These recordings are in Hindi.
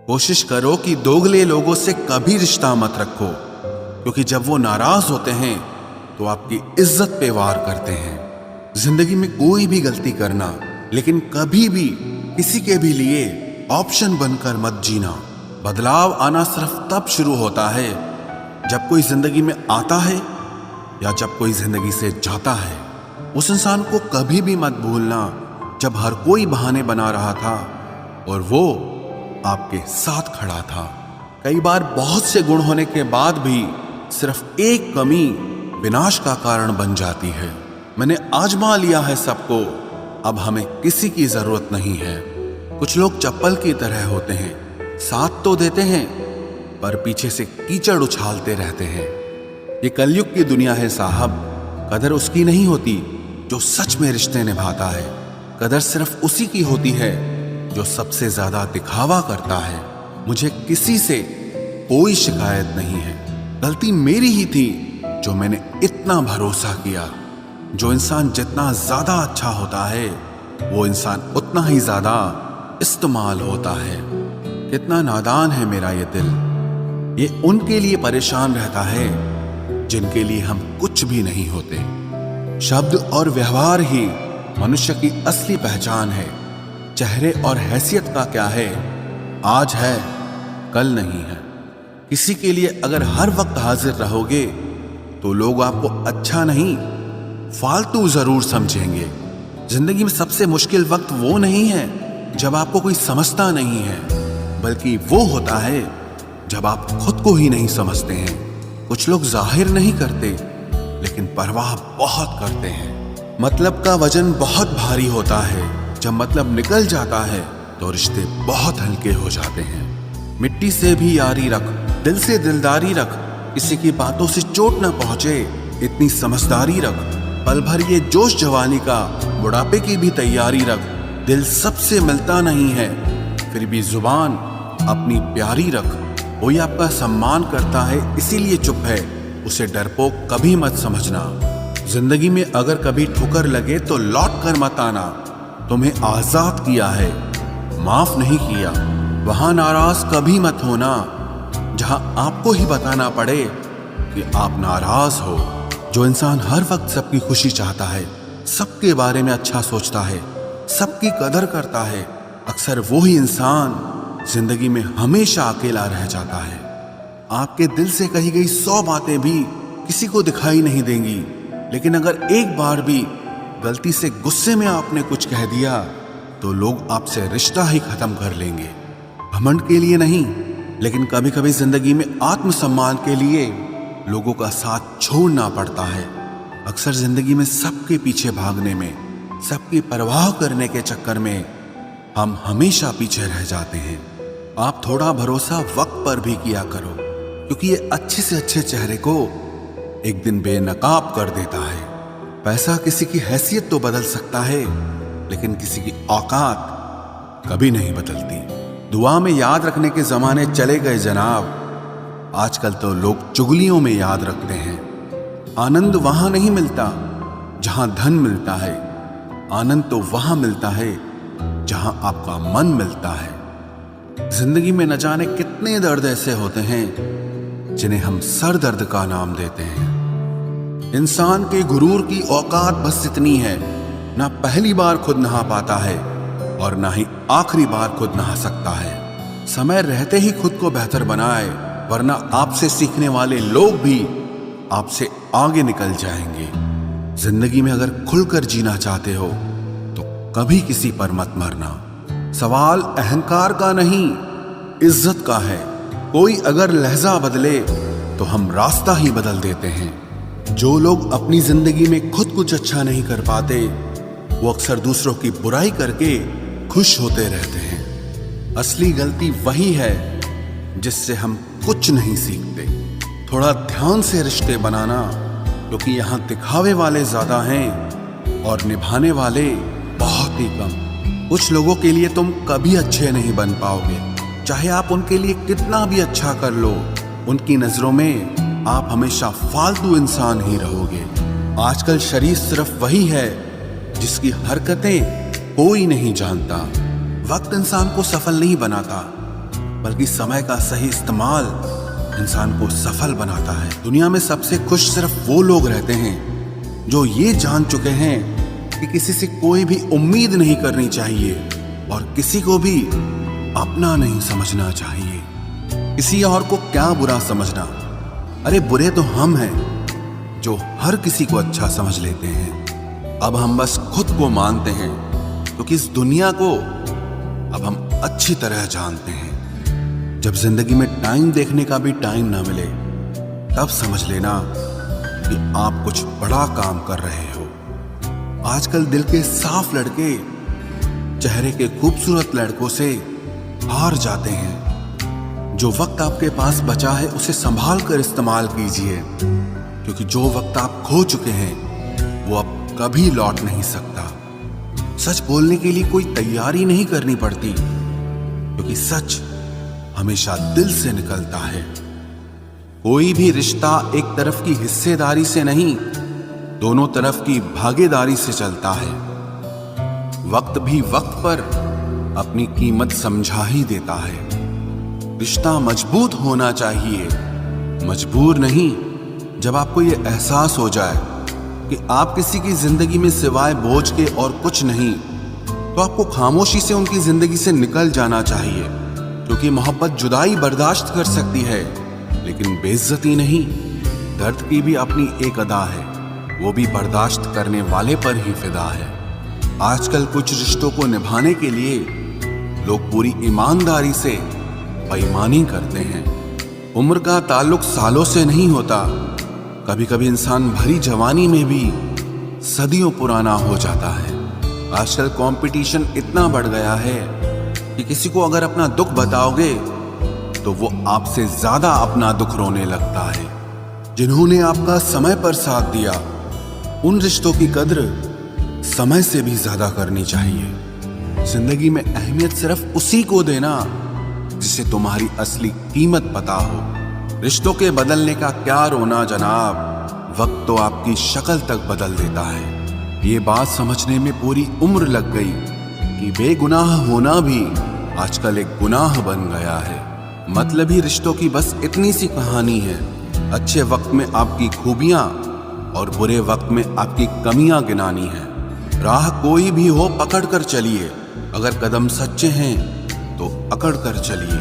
कोशिश करो कि दोगले लोगों से कभी रिश्ता मत रखो, क्योंकि जब वो नाराज होते हैं तो आपकी इज्जत पे वार करते हैं। जिंदगी में कोई भी गलती करना, लेकिन कभी भी किसी के भी लिए ऑप्शन बनकर मत जीना। बदलाव आना सिर्फ तब शुरू होता है जब कोई जिंदगी में आता है या जब कोई जिंदगी से जाता है। उस इंसान को कभी भी मत भूलना जब हर कोई बहाने बना रहा था और वो आपके साथ खड़ा था। कई बार बहुत से गुण होने के बाद भी सिर्फ एक कमी विनाश का कारण बन जाती है। मैंने आजमा लिया है सबको, अब हमें किसी की जरूरत नहीं है। कुछ लोग चप्पल की तरह होते हैं, साथ तो देते हैं पर पीछे से कीचड़ उछालते रहते हैं। ये कलयुग की दुनिया है साहब। कदर उसकी नहीं होती जो सच में रिश्ते निभाता है। कदर सिर्फ उसी की होती है जो सबसे ज्यादा दिखावा करता है। मुझे किसी से कोई शिकायत नहीं है। गलती मेरी ही थी जो मैंने इतना भरोसा किया। जो इंसान जितना ज्यादा अच्छा होता है वो इंसान उतना ही ज्यादा इस्तेमाल होता है। कितना नादान है मेरा ये दिल। ये उनके लिए परेशान रहता है जिनके लिए हम कुछ भी नहीं होते। शब्द और व्यवहार ही मनुष्य की असली पहचान है। चेहरे और हैसियत का क्या है, आज है कल नहीं है। किसी के लिए अगर हर वक्त हाजिर रहोगे तो लोग आपको अच्छा नहीं फालतू जरूर समझेंगे। जिंदगी में सबसे मुश्किल वक्त वो नहीं है जब आपको कोई समझता नहीं है, बल्कि वो होता है जब आप खुद को ही नहीं समझते हैं। कुछ लोग जाहिर नहीं करते लेकिन परवाह बहुत करते हैं। मतलब का वजन बहुत भारी होता है। जब मतलब निकल जाता है तो रिश्ते बहुत हल्के हो जाते हैं। मिट्टी से भी यारी रख, दिल से दिलदारी रख। किसी की बातों से चोट न पहुंचे इतनी समझदारी रख। पल भर ये जोश जवानी का, बुढ़ापे की भी तैयारी रख। दिल सबसे मिलता नहीं है फिर भी जुबान अपनी प्यारी रख। कोई आपका सम्मान करता है इसीलिए चुप है, उसे डरपोक कभी मत समझना। जिंदगी में अगर कभी ठोकर लगे तो लौट कर मत आना। तुम्हें आजाद किया है, माफ नहीं किया। वहां नाराज कभी मत होना जहां आपको ही बताना पड़े कि आप नाराज हो। जो इंसान हर वक्त सबकी खुशी चाहता है, सबके बारे में अच्छा सोचता है, सबकी कदर करता है, अक्सर वो ही इंसान जिंदगी में हमेशा अकेला रह जाता है। आपके दिल से कही गई 100 बातें भी किसी को दिखाई नहीं देंगी, लेकिन अगर एक बार भी गलती से गुस्से में आपने कुछ कह दिया तो लोग आपसे रिश्ता ही खत्म कर लेंगे। घमंड के लिए नहीं, लेकिन कभी कभी जिंदगी में आत्मसम्मान के लिए लोगों का साथ छोड़ना पड़ता है। अक्सर जिंदगी में सबके पीछे भागने में, सबकी परवाह करने के चक्कर में हम हमेशा पीछे रह जाते हैं। आप थोड़ा भरोसा वक्त पर भी किया करो, क्योंकि ये अच्छे से अच्छे चेहरे को एक दिन बेनकाब कर देता है। पैसा किसी की हैसियत तो बदल सकता है, लेकिन किसी की औकात कभी नहीं बदलती। दुआ में याद रखने के जमाने चले गए जनाब। आजकल तो लोग चुगलियों में याद रखते हैं। आनंद वहां नहीं मिलता जहां धन मिलता है, आनंद तो वहां मिलता है जहां आपका मन मिलता है। जिंदगी में न जाने कितने दर्द ऐसे होते हैं जिन्हें हम सर दर्द का नाम देते हैं। इंसान के गुरूर की औकात बस इतनी है, ना पहली बार खुद नहा पाता है और ना ही आखिरी बार खुद नहा सकता है। समय रहते ही खुद को बेहतर बनाए, वरना आपसे सीखने वाले लोग भी आपसे आगे निकल जाएंगे। जिंदगी में अगर खुलकर जीना चाहते हो तो कभी किसी पर मत मरना। सवाल अहंकार का नहीं, इज्जत का है। कोई अगर लहजा बदले तो हम रास्ता ही बदल देते हैं। जो लोग अपनी जिंदगी में खुद कुछ अच्छा नहीं कर पाते, वो अक्सर दूसरों की बुराई करके खुश होते रहते हैं। असली गलती वही है जिससे हम कुछ नहीं सीखते। थोड़ा ध्यान से रिश्ते बनाना, क्योंकि यहाँ दिखावे वाले ज्यादा हैं और निभाने वाले बहुत ही कम। कुछ लोगों के लिए तुम कभी अच्छे नहीं बन पाओगे, चाहे आप उनके लिए कितना भी अच्छा कर लो। उनकी नजरों में आप हमेशा फालतू इंसान ही रहोगे। आजकल शरीफ सिर्फ वही है जिसकी हरकतें कोई नहीं जानता। वक्त इंसान को सफल नहीं बनाता, बल्कि समय का सही इस्तेमाल इंसान को सफल बनाता है। दुनिया में सबसे खुश सिर्फ वो लोग रहते हैं जो ये जान चुके हैं कि किसी से कोई भी उम्मीद नहीं करनी चाहिए और किसी को भी अपना नहीं समझना चाहिए। किसी और को क्या बुरा समझना, अरे बुरे तो हम हैं जो हर किसी को अच्छा समझ लेते हैं। अब हम बस खुद को मानते हैं क्योंकि इस दुनिया को अब हम अच्छी तरह जानते हैं। जब जिंदगी में टाइम देखने का भी टाइम ना मिले तब समझ लेना कि आप कुछ बड़ा काम कर रहे हो। आजकल दिल के साफ लड़के चेहरे के खूबसूरत लड़कों से हार जाते हैं। जो वक्त आपके पास बचा है उसे संभाल कर इस्तेमाल कीजिए, क्योंकि जो वक्त आप खो चुके हैं वो अब कभी लौट नहीं सकता। सच बोलने के लिए कोई तैयारी नहीं करनी पड़ती, क्योंकि सच हमेशा दिल से निकलता है। कोई भी रिश्ता एक तरफ की हिस्सेदारी से नहीं, दोनों तरफ की भागीदारी से चलता है। वक्त भी वक्त पर अपनी कीमत समझा ही देता है। रिश्ता मजबूत होना चाहिए, मजबूर नहीं। जब आपको ये एहसास हो जाए कि आप किसी की जिंदगी में सिवाय बोझ के और कुछ नहीं, तो आपको खामोशी से उनकी जिंदगी से निकल जाना चाहिए, क्योंकि मोहब्बत जुदाई बर्दाश्त कर सकती है लेकिन बेइज्जती नहीं। दर्द की भी अपनी एक अदा है, वो भी बर्दाश्त करने वाले पर ही फिदा है। आजकल कुछ रिश्तों को निभाने के लिए लोग पूरी ईमानदारी से बेईमानी करते हैं। उम्र का ताल्लुक सालों से नहीं होता। कभी कभी इंसान भरी जवानी में भी सदियों पुराना हो जाता है। आजकल कंपटीशन इतना बढ़ गया है कि किसी को अगर अपना दुख बताओगे तो वो आपसे ज्यादा अपना दुख रोने लगता है। जिन्होंने आपका समय पर साथ दिया, उन रिश्तों की कद्र समय से भी ज्यादा करनी चाहिए। जिंदगी में अहमियत सिर्फ उसी को देना जिसे तुम्हारी असली कीमत पता हो। रिश्तों के बदलने का क्या रोना जनाब, वक्त तो आपकी शक्ल तक बदल देता है। ये बात समझने में पूरी उम्र लग गई कि बेगुनाह होना भी आजकल एक गुनाह बन गया है। मतलबी रिश्तों की बस इतनी सी कहानी है। अच्छे वक्त में आपकी खूबियां और बुरे वक्त में आपकी कमियां गिनानी है। राह कोई भी हो पकड़ कर चलिए, अगर कदम सच्चे हैं तो अकड़ कर चलिए।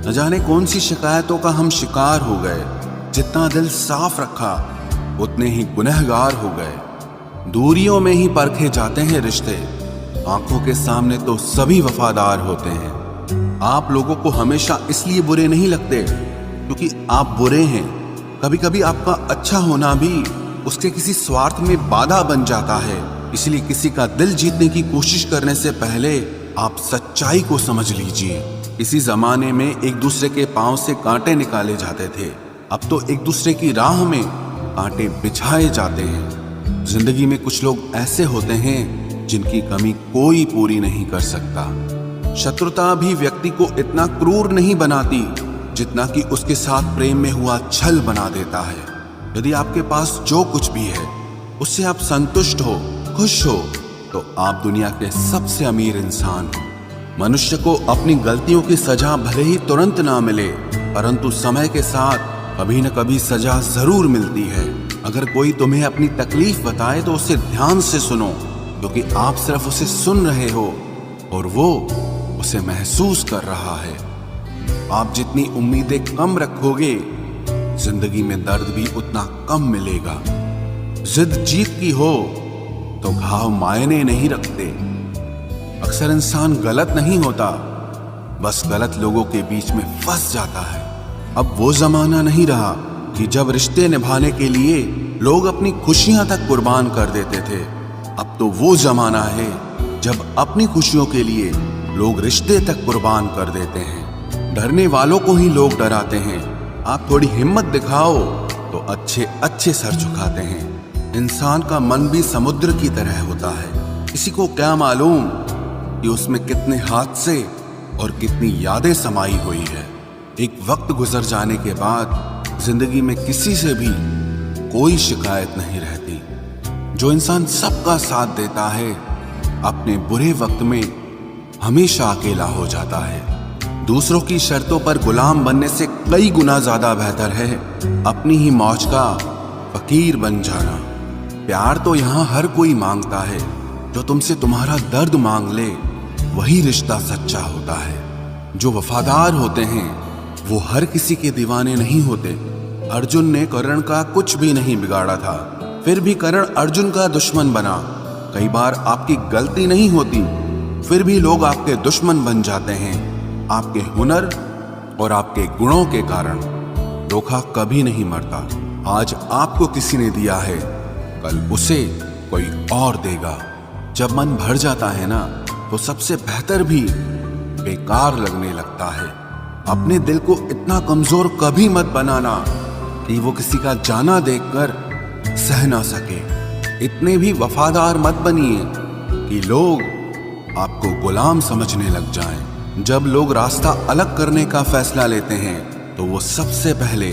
न जाने कौन सी शिकायतों का हम शिकार हो गए। जितना दिल साफ रखा उतने ही गुनहगार हो गए। दूरियों में ही परखे जाते हैं रिश्ते, आंखों के सामने तो सभी वफादार होते हैं। आप लोगों को हमेशा इसलिए बुरे नहीं लगते क्योंकि आप बुरे हैं। कभी कभी आपका अच्छा होना भी उसके किसी स्वार्थ में बाधा बन जाता है। इसलिए किसी का दिल जीतने की कोशिश करने से पहले आप सच्चाई को समझ लीजिए। इसी जमाने में एक दूसरे के पांव से कांटे निकाले जाते थे, अब तो एक दूसरे की राह में कांटे बिछाए जाते हैं। जिंदगी में कुछ लोग ऐसे होते हैं जिनकी कमी कोई पूरी नहीं कर सकता। शत्रुता भी व्यक्ति को इतना क्रूर नहीं बनाती जितना कि उसके साथ प्रेम में हुआ छल बना देता है। यदि आपके पास जो कुछ भी है उससे आप संतुष्ट हो, खुश हो, तो आप दुनिया के सबसे अमीर इंसान हो। मनुष्य को अपनी गलतियों की सजा भले ही तुरंत ना मिले, परंतु समय के साथ कभी न कभी सजा जरूर मिलती है। अगर कोई तुम्हें अपनी तकलीफ बताए तो उसे ध्यान से सुनो, क्योंकि आप सिर्फ उसे सुन रहे हो और वो उसे महसूस कर रहा है। आप जितनी उम्मीदें कम रखोगे, जिंदगी में दर्द भी उतना कम मिलेगा। जिद जीत की हो तो घाव मायने नहीं रखते। अक्सर इंसान गलत नहीं होता, बस गलत लोगों के बीच में फंस जाता है। अब वो जमाना नहीं रहा कि जब रिश्ते निभाने के लिए लोग अपनी खुशियां तक कुर्बान कर देते थे। अब तो वो जमाना है जब अपनी खुशियों के लिए लोग रिश्ते तक कुर्बान कर देते हैं। डरने वालों को ही लोग डराते हैं। आप थोड़ी हिम्मत दिखाओ तो अच्छे अच्छे सर झुकाते हैं। इंसान का मन भी समुद्र की तरह होता है। किसी को क्या मालूम कि उसमें कितने हादसे और कितनी यादें समाई हुई है। एक वक्त गुजर जाने के बाद जिंदगी में किसी से भी कोई शिकायत नहीं रहती। जो इंसान सबका साथ देता है, अपने बुरे वक्त में हमेशा अकेला हो जाता है। दूसरों की शर्तों पर गुलाम बनने से कई गुना ज्यादा बेहतर है अपनी ही मौज का फकीर बन जाना। प्यार तो यहाँ हर कोई मांगता है, जो तुमसे तुम्हारा दर्द मांग ले वही रिश्ता सच्चा होता है। जो वफादार होते हैं वो हर किसी के दीवाने नहीं होते। अर्जुन ने कर्ण का कुछ भी नहीं बिगाड़ा था, फिर भी कर्ण अर्जुन का दुश्मन बना। कई बार आपकी गलती नहीं होती, फिर भी लोग आपके दुश्मन बन जाते हैं, आपके हुनर और आपके गुणों के कारण। धोखा कभी नहीं मरता। आज आपको किसी ने दिया है, कल उसे कोई और देगा। जब मन भर जाता है ना, तो सबसे बेहतर भी बेकार लगने लगता है। अपने दिल को इतना कमजोर कभी मत बनाना कि वो किसी का जाना देखकर सह ना सके। इतने भी वफादार मत बनिए कि लोग आपको गुलाम समझने लग जाएं। जब लोग रास्ता अलग करने का फैसला लेते हैं तो वो सबसे पहले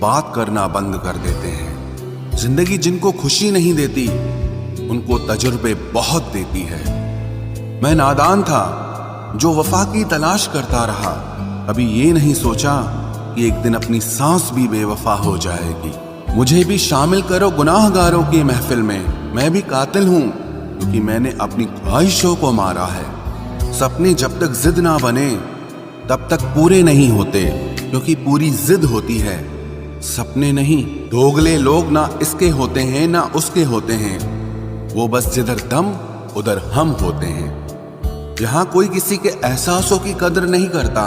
बात करना बंद कर देते हैं। जिंदगी जिनको खुशी नहीं देती उनको तजुर्बे बहुत देती है। मैं नादान था जो वफा की तलाश करता रहा, कभी ये नहीं सोचा कि एक दिन अपनी सांस भी बेवफा हो जाएगी। मुझे भी शामिल करो गुनाहगारों की महफिल में। मैं भी कातिल हूं क्योंकि मैंने अपनी ख्वाहिशों को मारा है। सपने जब तक जिद ना बने तब तक पूरे नहीं होते, क्योंकि पूरी जिद होती है, सपने नहीं। दोगले लोग ना इसके होते हैं ना उसके होते हैं, वो बस जिधर दम उधर हम होते हैं। यहाँ कोई किसी के एहसासों की कदर नहीं करता,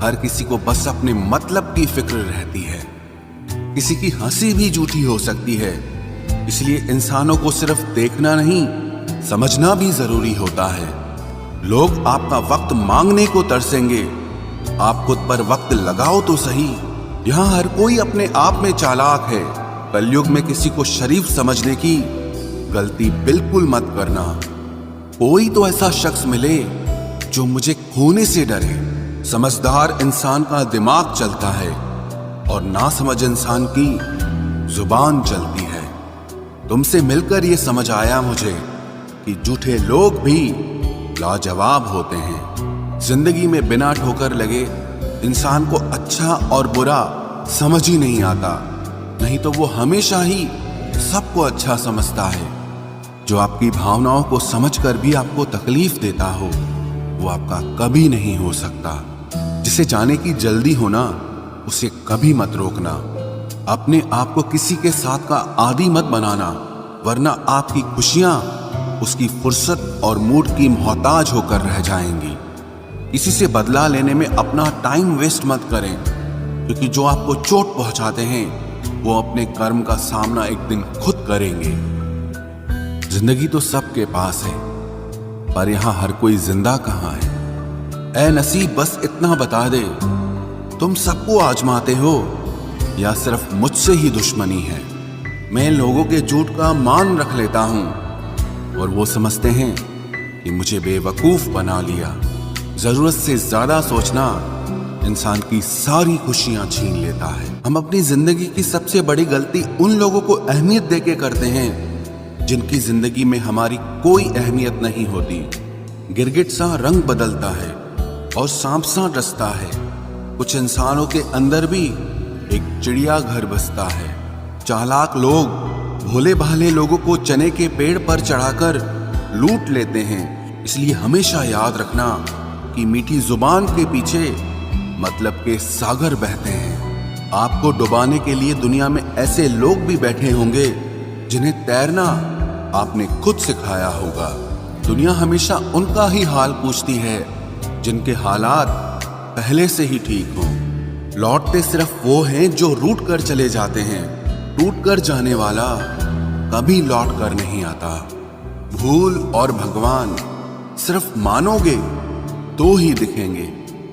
हर किसी को बस अपने मतलब की फिक्र रहती है। किसी की हंसी भी झूठी हो सकती है, इसलिए इंसानों को सिर्फ देखना नहीं समझना भी जरूरी होता है। लोग आपका वक्त मांगने को तरसेंगे, आप खुद पर वक्त लगाओ तो सही। यहाँ हर कोई अपने आप में चालाक है। कलयुग में किसी को शरीफ समझने की गलती बिल्कुल मत करना। कोई तो ऐसा शख्स मिले जो मुझे खोने से डरे। समझदार इंसान का दिमाग चलता है और नासमझ इंसान की जुबान चलती है। तुमसे मिलकर ये समझ आया मुझे कि झूठे लोग भी लाजवाब होते हैं। जिंदगी में बिना ठोकर लगे इंसान को अच्छा और बुरा समझ ही नहीं आता, नहीं तो वो हमेशा ही सबको अच्छा समझता है। जो आपकी भावनाओं को समझकर भी आपको तकलीफ देता हो वो आपका कभी नहीं हो सकता। जिसे जाने की जल्दी हो ना, उसे कभी मत रोकना। अपने आप को किसी के साथ का आदी मत बनाना, वरना आपकी खुशियां उसकी फुर्सत और मूड की मोहताज होकर रह जाएंगी। किसी से बदला लेने में अपना टाइम वेस्ट मत करें, क्योंकि जो आपको चोट पहुंचाते हैं वो अपने कर्म का सामना एक दिन खुद करेंगे। जिंदगी तो सबके पास है, पर यहां हर कोई जिंदा कहां है। ऐ नसीब बस इतना बता दे, तुम सबको आजमाते हो या सिर्फ मुझसे ही दुश्मनी है। मैं लोगों के झूठ का मान रख लेता हूं और वो समझते हैं कि मुझे बेवकूफ बना लिया। जरूरत से ज्यादा सोचना इंसान की सारी खुशियां छीन लेता है। हम अपनी जिंदगी की सबसे बड़ी गलती उन लोगों को अहमियत देके करते हैं जिनकी जिंदगी में हमारी कोई अहमियत नहीं होती। गिरगिट सा रंग बदलता है और सांप सा डसता है। कुछ इंसानों के अंदर भी एक चिड़िया घर बसता है। चालाक लोग भोले भाले लोगों को चने के पेड़ पर चढ़ाकर लूट लेते हैं। इसलिए हमेशा याद रखना कि मीठी जुबान के पीछे मतलब के सागर बहते हैं। आपको डुबाने के लिए दुनिया में ऐसे लोग भी बैठे होंगे जिन्हें तैरना आपने खुद सिखाया होगा। दुनिया हमेशा उनका ही हाल पूछती है जिनके हालात पहले से ही ठीक हों। लौटते सिर्फ वो हैं जो रूठ कर चले जाते हैं। टूट कर जाने वाला कभी लौट कर नहीं आता। भूल और भगवान सिर्फ मानोगे तो ही दिखेंगे।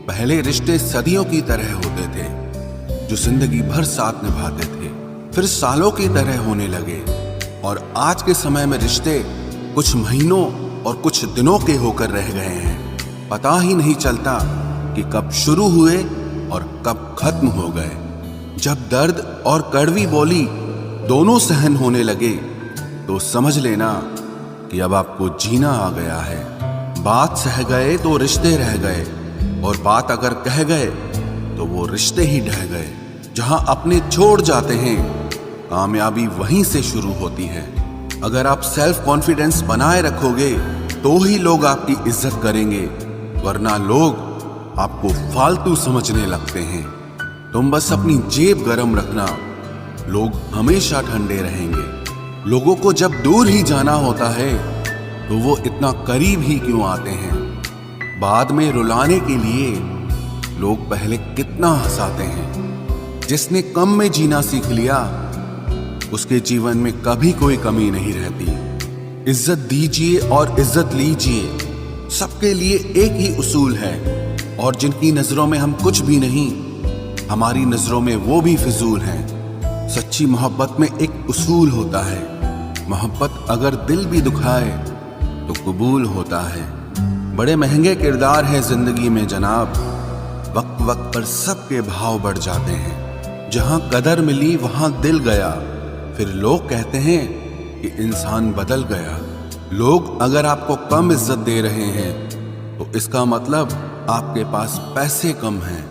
पहले रिश्ते सदियों की तरह होते थे, जो जिंदगी भर साथ निभाते थे, फिर सालों की तरह होने लगे। और आज के समय में रिश्ते कुछ महीनों और कुछ दिनों के होकर रह गए हैं। पता ही नहीं चलता कि कब शुरू हुए और कब खत्म हो गए। जब दर्द और कड़वी बोली दोनों सहन होने लगे तो समझ लेना कि अब आपको जीना आ गया है। बात सह गए तो रिश्ते रह गए, और बात अगर कह गए तो वो रिश्ते ही ढह गए। जहां अपने छोड़ जाते हैं, कामयाबी वहीं से शुरू होती है। अगर आप सेल्फ कॉन्फिडेंस बनाए रखोगे तो ही लोग आपकी इज्जत करेंगे, वरना लोग आपको फालतू समझने लगते हैं। तुम बस अपनी जेब गरम रखना, लोग हमेशा ठंडे रहेंगे। लोगों को जब दूर ही जाना होता है तो वो इतना करीब ही क्यों आते हैं? बाद में रुलाने के लिए लोग पहले कितना हंसाते हैं। जिसने कम में जीना सीख लिया, उसके जीवन में कभी कोई कमी नहीं रहती। इज्जत दीजिए और इज्जत लीजिए, सबके लिए एक ही उसूल है। और जिनकी नजरों में हम कुछ भी नहीं, हमारी नजरों में वो भी फिजूल हैं। सच्ची मोहब्बत में एक उसूल होता है, मोहब्बत अगर दिल भी दुखाए तो कबूल होता है। बड़े महंगे किरदार हैं जिंदगी में जनाब, वक्त वक्त पर सबके भाव बढ़ जाते हैं। जहां कदर मिली वहां दिल गया, फिर लोग कहते हैं कि इंसान बदल गया। लोग अगर आपको कम इज्जत दे रहे हैं तो इसका मतलब आपके पास पैसे कम हैं।